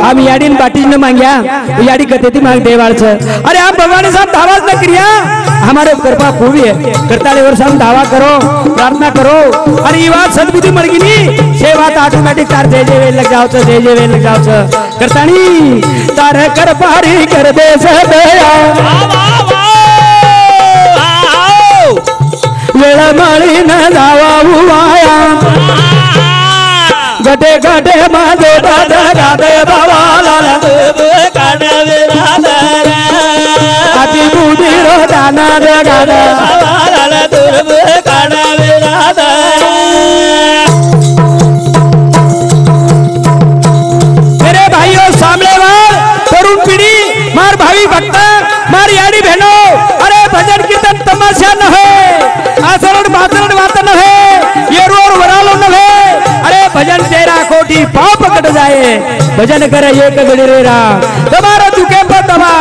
हम याडीन बाटी न मांग्या याडी कते ती मांग देवाळच अरे आप भगवान साहब दावा न करिया हमारे कृपा खूबी है करताले वर्ष हम दावा करो प्रार्थना करो अरे ये बात सद्बुद्धि मरगिनी से बात ऑटोमेटिक तार जे जे लग जाओ छ जे जे लग जाओ छ करतानी तार कर पारी कर दे सदया वेळा माळी न जावा उवाया गटे गटे माझे दादा गादे बाबाला काढवे राधा आती बुधी रो दाना दे गादा बाबाला दुर्ब काढवे राधा मेरे भाइयों सामने वाल तरुण पीढ़ी मार भावी भक्त मार याडी बहनों अरे भजन कीर्तन तमाशा न है आचरण बाचरण वात न है ये रोर वरालो न है अरे भजन तेरा कोटी पाप कट जाए भजन करे एक घड़ी रे रा तुम्हारा दुखे पर दवा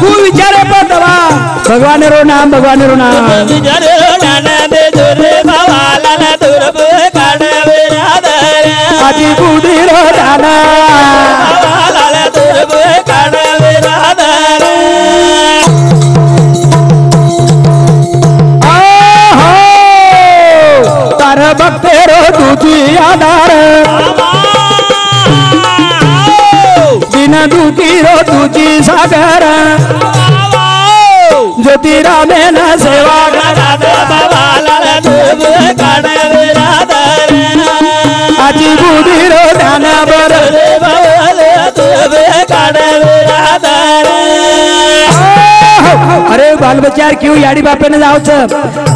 तू विचारे पर दवा भगवान रो नाम विचारे रो नाना दे जोरे बाबाला ना दुर्ब काढवे राधा आजी बुधी रो नाना बाबाला ना दुर्ब काढवे राधा तार भक्त रो तुझी आधार बिना दुखी रो तुझी सागर ज्योति रामे न सेवा आजी बुधी रो ध्यान बर अरे बाल बच्चा क्यों याडी बापे न जाओ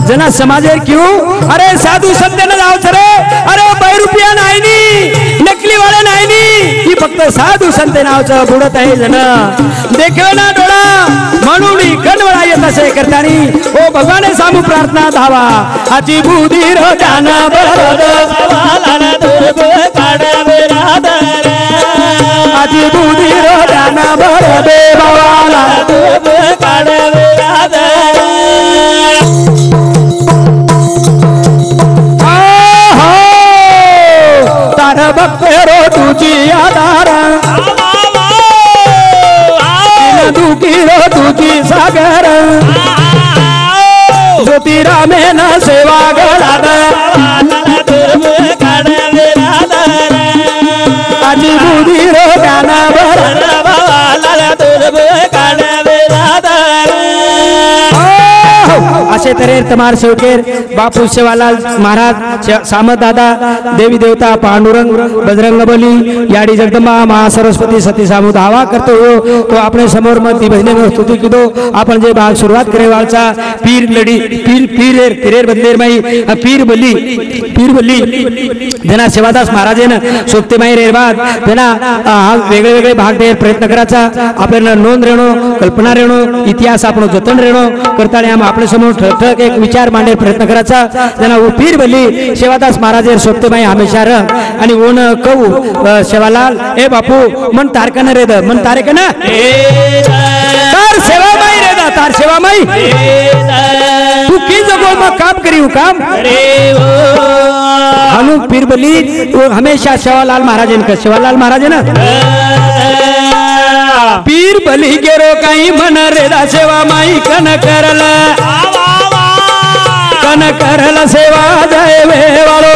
जना समाजेर क्यों अरे साधू संत न जाओ रे अरे 2 रुपया नाही नकली वाले नाही फक्त साधू संत नाव बुडत आहे जन देखो ना डोळा म्हणून गणवळा येत असे करतानी ओ भगवान सामू प्रार्थना धावा आजी बुधी रो ध्यान बरद बाबाला दुर्ब काढवे राधा आजी बुधी रो ध्यान बरद बाबाला दुर्ब काढवे राधा तार भक्त रो तुझी आधार दुखी रो तुझी सागर ज्योति रामे न सेवा गळादा आजी बुधी रो गाना भर असे तऱ्हेर तमार सेवकेर बापू सेवालाल महाराज सामत दादा देवी देवता पांडुरंग बजरंग बली याडी जगदंबा महासरस्वती सती सामू दावा करतो हो तो अपने समोर मत भजने में स्तुति कीधो आपण जे भाग सुरुवात करे वालचा पीर लडी पीरेर बदलेर माई पीर बली जना सेवादास महाराजेन सोपते माई रेरबाद जना वेगळे वेगळे भाग देर प्रयत्न करायचा आपल्याला नोंद रेणो कल्पना रेणो इतिहास आपण जतन रेणो करताना आम आपल्या समोर ठक एक विचार मांडे प्रयत्न करायचा जना पीर बली सेवादास महाराजेर सोपते माई हमेशा र आणि ओन कहू सेवालाल ए बापू मन तारकन रेद मन तारकन तार सेवा माई रेदा तार सेवा माई तू की जगो में काम करियो काम हनु पीर बली हमेशा सेवालाल महाराजन का सेवालाल महाराज ना पीर बली गेरो काही मन रेदा सेवा माई कन करला सेवा जय वे वालो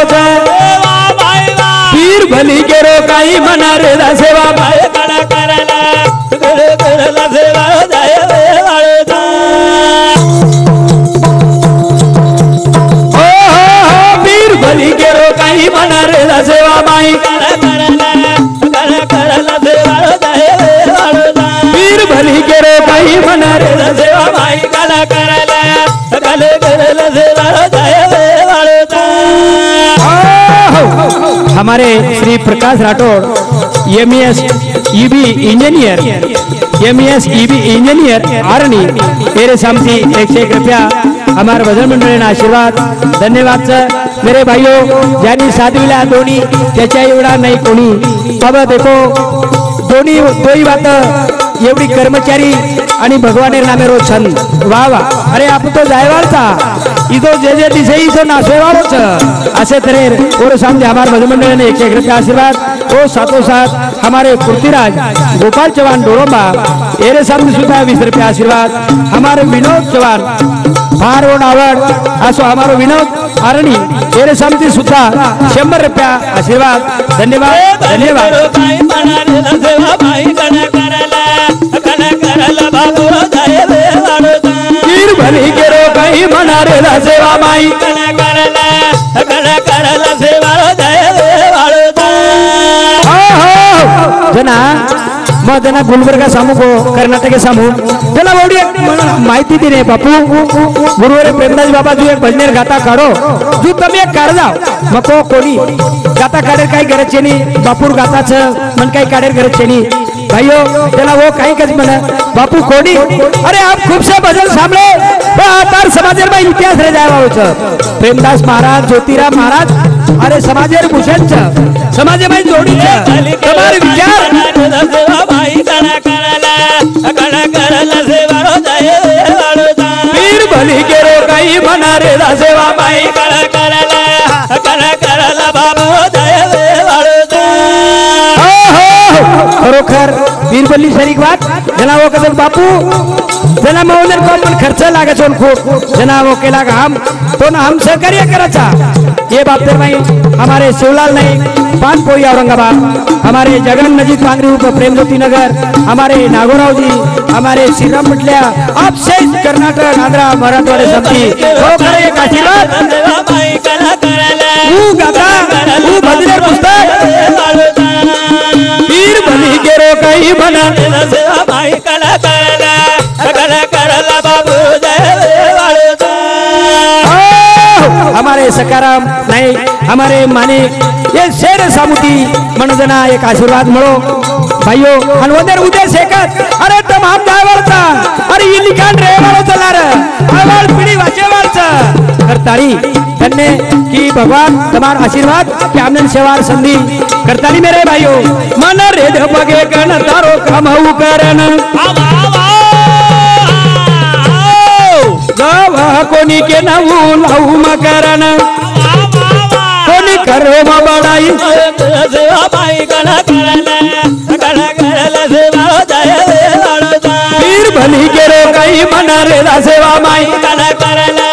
पीर बली गेरो काही मन रेदा सेवा माई कन करला सेवा जय वे वालो पीर बली गेरो काही मन रेदा सेवा माई पीर भली गेरो काही मन रेदा सेवा माई कला करला हमारे Shri Prakash Rathore MS EB engineer Arni मेरे सामने 101 रुपया हमारे भजन मंडळी आशीर्वाद धन्यवाद मेरे भाइयों ज्यांनी साधविला दोन्ही त्याच्या एवढा नाही कोणी अब देखो दोही बात एवढी कर्मचारी आणि भगवान नामे रो छंद वा वा अरे आपण तो जायवालचा इदो जे दिसे इथो नाशेवाळो छ असे तरेर और सामने हमारे भजन मंडळ ने 1 रुपया आशीर्वाद और साथों साथ हमारे पूर्तिराज गोपाल चौहान डोरोबा एरे सामने सुद्धा 20 रुपया आशीर्वाद हमारे विनोद चौहान फार ओढ आवड असो हमारो विनोद आरणी एरे सामने सुद्धा 100 रुपया आशीर्वाद धन्यवाद धन्यवाद पीर भली केरो कहीं मना रे सेवा माई जना मग जना गुलबर्गा सामू को कर्नाटक सामू त्याला एवढी माहिती दिली बापू गुरुवारी प्रेमदास बाबा तू एक भजनेर गाता काढो तू तुम्ही एक काढ जाओ मग कोणी गाता काढेल काही गरज नाही बापूर गाताच मन काही काढेल गरज नाही भाइयों त्याला वो काही कच म्हणा बापू कोणी अरे आप खूप से भजन सांभळे तार समाजेर में इतिहास रह जाए वाळो छ प्रेमदास महाराज ज्योतिराम महाराज अरे समाजेर भूषण छ समाजे में जोडी छ तुम्हारे विचार पीर भली केरो काही मना रे सेवा माई खरोखर बीरबली शरीक बात जना वो कसं बापू जना मौनर को पण खर्च लागे छोन खूप जना वो केला काम तो ना हम सहकार्य कराचा ये बाप भाई हमारे शिवलाल नहीं पानपोई औरंगाबाद हमारे जगन नजीक पांगरी ऊपर प्रेमज्योति नगर हमारे नागोराव जी हमारे श्रीराम पटलिया आपसे कर्नाटक आंध्रा मराठवाड़े समिति वो करे एक आशीर्वाद वो गाता वो भजन पुस्तक पीर भली केरो कहीं बना हमारे सकाराम नहीं हमारे माने ये शेर सामुती मनजना एक आशीर्वाद मळो भाइयों हनवंदर उदय शेखर अरे तमाम जायवरचा अरे ये लिखाण रे वाळो चलार आवाज पिढी वाचेवरचा करतारी धन्य की भगवान तुम्हारा आशीर्वाद कि हमने सेवार संधि करताली मेरे भाइयों मन रे बगे कन तारो कमाऊ करन गावा कोनी के नऊ लाऊ मकरन कोनी करो म बड़ाई सेवा पाई कला करले सेवा जाय पीर भली के रो कई मन रे सेवा माई कला करले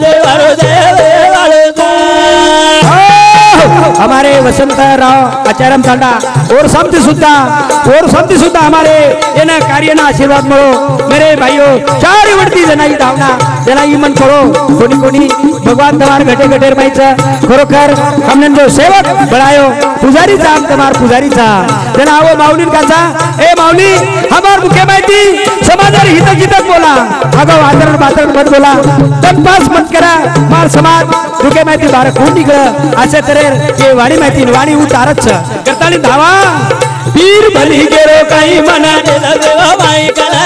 सेवा हमारे वसंत राव आचार्य तांडा और समती सुद्धा हमारे एना कार्य ना आशीर्वाद मळो मेरे भाइयों चार वरती जनाई धावना जनाई मन करो कोणी कोणी भगवान तमार घटे घटेर माईचा खरोखर हमने जो सेवक बढ़ायो पुजारी चा तमार पुजारी चा जना आवो माऊलीन काचा ए माऊली हमार मुख्य माहिती समाजर हितक हितक बोला अगो आदरण बादरण मत बोला तनपास मत करा मार समाज मुख्य माहिती बार कोण निघ असे तरेर के वाणी माहिती वाणी उतारच करताली धावा पीर भली गेरो काही मना देवा बाई कला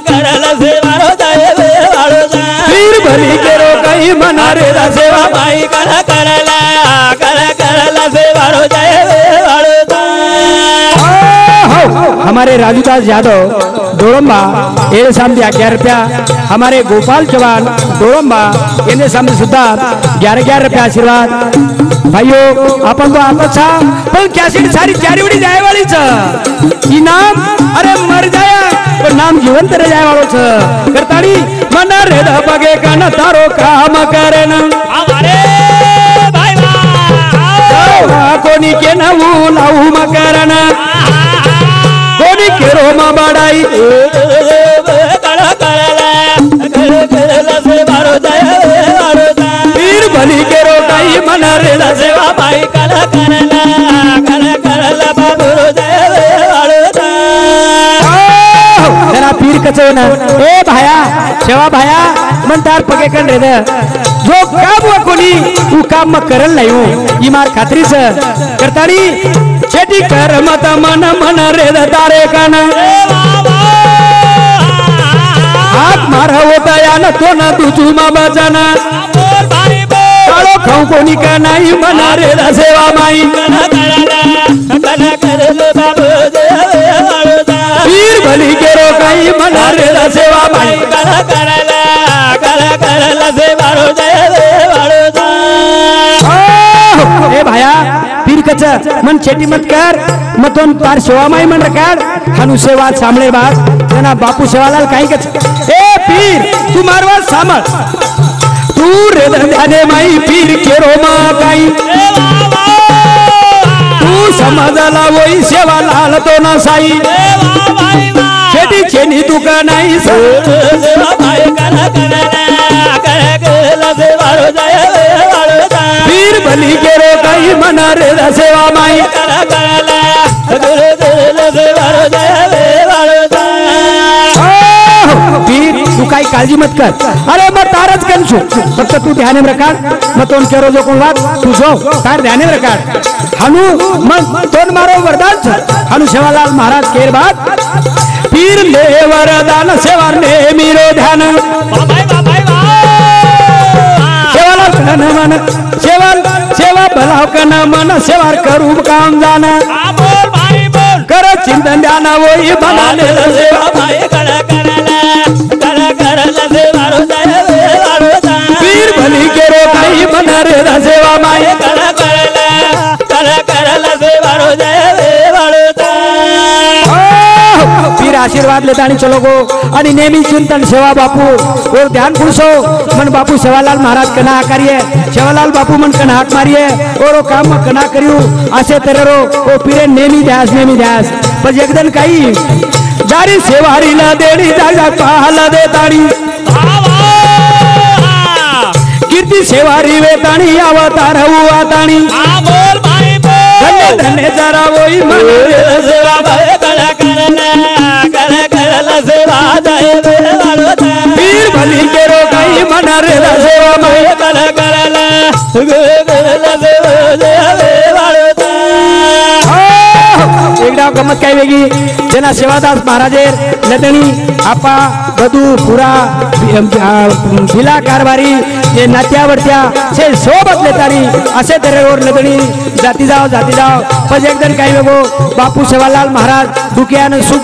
करला सेवा रो जाय पीर भली गेरो काही मना रे सेवा बाई कला करला सेवा रो जाय हमारे राजूदास यादव डोरम्बा ये सामने 11 रुपया हमारे गोपाल चौहान डोरम्बा इन्हें सामने सुद्धा 11 रुपया आशीर्वाद भाइयों अपन तो आता था पर कैसी सारी चारीवड़ी जाए वाली छ इनाम अरे मर जाया पर नाम जीवंत रह जाए वालो छ करताड़ी मन रे बगे कन तारो काम करन हमारे भाई कोनी के नऊ लाऊ मकरन कोनी के रोमा बड़ाई पीर भली के रोटाई मन रे सेवा पाई कला करला बाबू जरा पीर कचवना ए भाया सेवा भाया मन तार पगे कन रे जो काम हुआ कोनी तू काम म करल नाही हो ई मार खात्री से करताड़ी छेटी कर मत मन मन रे तारे कन हाथ मारा होता या न तो न तुझू मा बचना कालो खाऊ कोनी का नाही मना रे सेवा माई पीर भली के रो कई मना रे सेवा माई करला सेवारो जय वाळोदा ए भाया पीर कच मन चेटी मत कर मतोन तार सेवा माई मन रकाड हनु सेवा सामळे बात जना बापू सेवालाल काही कच ए पीर तू मारवा सामळ तू रे ध्याने माई पीर केरो मा काही तू समजला वही सेवालाल तो ना साई चेटी चेनी तू का नाही सेवा भाई करा करला सेवारो जय वाळोदा पीर भली केरो काही मना रे सेवा माई करा करला सेवारो जय वाळोदा पीर तू काही काळजी मत कर अरे मग तारच करू फक्त तू ध्यान रकाड मग तोन केरो जो कोण वाद तू जो तार ध्यान रकाड हनु मग तोन मारो वरदान हनु सेवालाल महाराज केर बात पीर ले वरदान सेवा ने मीरो ध्यान सेवालाल कन मन सेवा भलाव कन मन सेवा करू काम जाना कर चिंतन ध्यान वही बनाने सेवा भाई करा करला सेवारो जय वाळोदा पीर भली केरो काही मन रे सेवा माई करा करला सेवारो जय वाळोदा पीर आशीर्वाद लेता आणि चलो गो आणि नेहमी चिंतन सेवा बापू और ध्यान पुरुषो मन बापू सेवालाल महाराज कना आकारिये सेवालाल बापू मन कना हाक मारिये और काम कना करियो असे तेरेरो ओ पीरे नेहमी ध्यास पण एकदन काही जारी सेवारीला देणी जागा पाहाला देताणी कीर्ती सेवारी वेताणी अवतार हुआताणी बोल भाई बोल धन्य जरा वही मन सेवा भाई करला सेवा जय वाळोदा पीर भली केरो काही मन रे सेवा माई करला सेवा जय वाळोदा एकदा गमत काय वेगळी जेना सेवादास महाराजेर लदणी आपा बधू पुरा भिला कारभारी जे नात्यावरत्या से सोबत लेतानी असे तरेवर लदणी जाती जाव पण एकदम काय वेगो बापू सेवालाल महाराज दुखियान सुख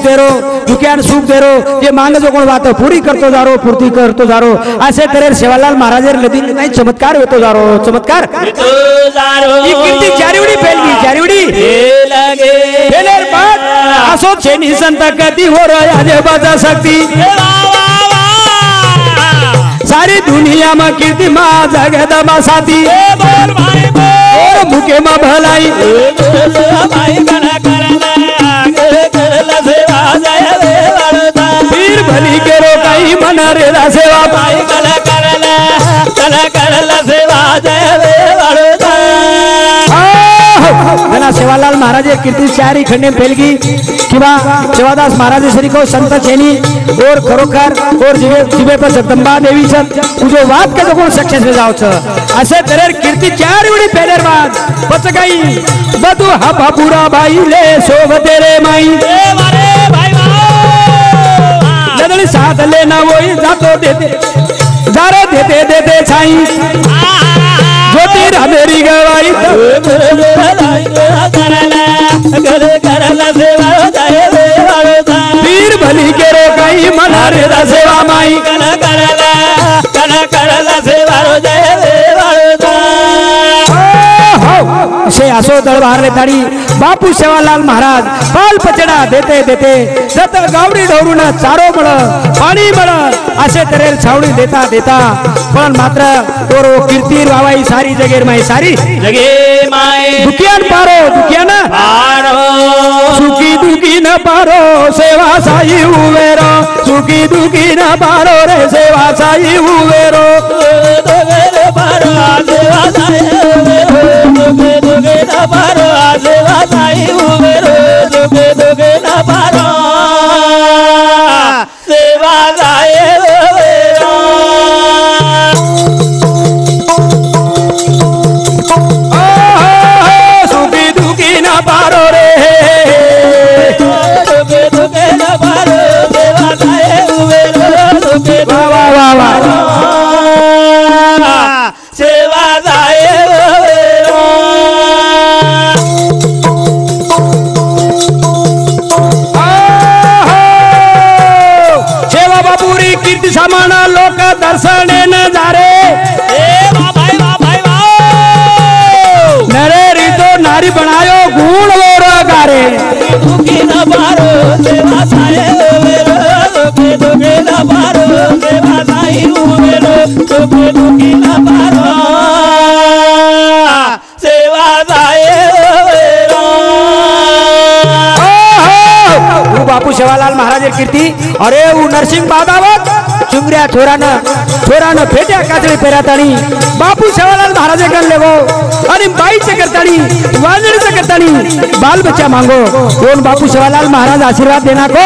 देरो जे मांग जो कोण बात पूरी करतो जारो पूर्ती करतो जारो असे तरेर सेवालाल महाराजेर लदणी नाही चमत्कार होतो जारो चमत्कार ही कीर्ती चारिवडी पेलगी लगे पेलेर बात असो छेनी संत कधी हो रहा देवाचा शक्ती सारी दुनिया में कीर्ति माँ जगदमा साथी और मुके माँ भलाई पीर भली के रो कहीं मना रे सेवा जना सेवालाल महाराज कीर्ती चारी खंडे पेलगी किंवा सेवादास महाराज श्री को संत छेनी और खरोखर और जिवे पर जगदंबा देवी तुझो वाद का कोण सक्सेस में जाओ असे तरेर कीर्ती चार उडी पेलेर बाद पच गई बधु हा बाबूरा भाई ले शोभ तेरे माई लदड़ी साथ लेना वही जातो देते छाई ज्योति मेरी गवाई पीर भली के रो कहीं मना रे सेवा माई से असो दरबार ले ताड़ी बापू सेवालाल महाराज पाल पचड़ा देते जत गावडी ढोरून चारो मळ पाणी मळ असे तरेर छावणी देता पण मात्र तोरो कीर्ती रावाई सारी जगेर माई सारी जगे माय दुखियान पारो सुखी दुखी न पारो सेवा साई उवेरो सुखी दुखी न पारो रे सेवा साई उवेरो सेवा साई न पारो सेवा साई उवेरो दुगे न पारो सेवा साई उवेरो सुखी दुखी न पारो रे दुगे न पारो सेवा साई उवेरो दुगे वाह जा रे भाई नरे रीतो नारी बनायो गुण गोर गारे दुखी न पारो सेवा साए वेरो दुखी न पारो सेवा साई वेरो दुखी न पारो सेवा साए वेरो वो बापू सेवालाल महाराज कीर्ती अरे वो नरसिंह बादावत चुंगरिया छोरानं फेट्या काचळी पेरातानी बापू सेवालाल महाराज कर लेगो आणि बाईचे करतानी वाजडीचे करतानी बाल बच्चा मांगो कोण बापू सेवालाल महाराज आशीर्वाद देना को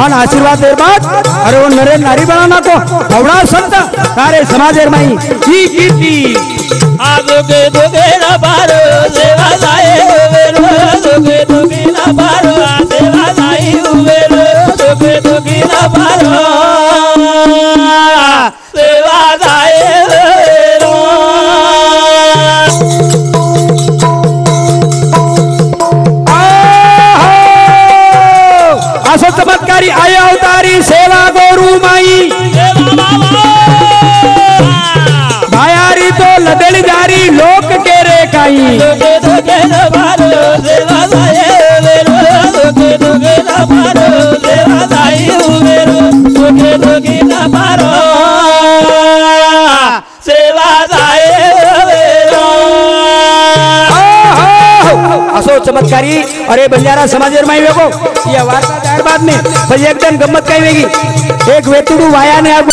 और आशीर्वाद दे बाद अरे वो नरे नारी बनाना को हवड़ा संत सारे समाजेर माई जी कीर्ती दुखे दुखे न पारो सेवा साए वेरो दुखे न पारो सेवा साई वेरो दुखे न पारो सेवा साए वेरो असो चमत्कारी आय अवतारी सेवा गोरू माई भायारी तो लदड़ी जारी लोक के रे काई दुखे न पारो सेवा साए वेरो दुखे न पारो सेवा साई वेरो दुखे न पारो सेवा साए वेरो असो चमत्कारी अरे बंजारा समाजेर माई वेगो ये वार्ता त्यार बाद में પછી એકદમ ગમત કઈ વેગી એક વેતુડું વાયા ને આ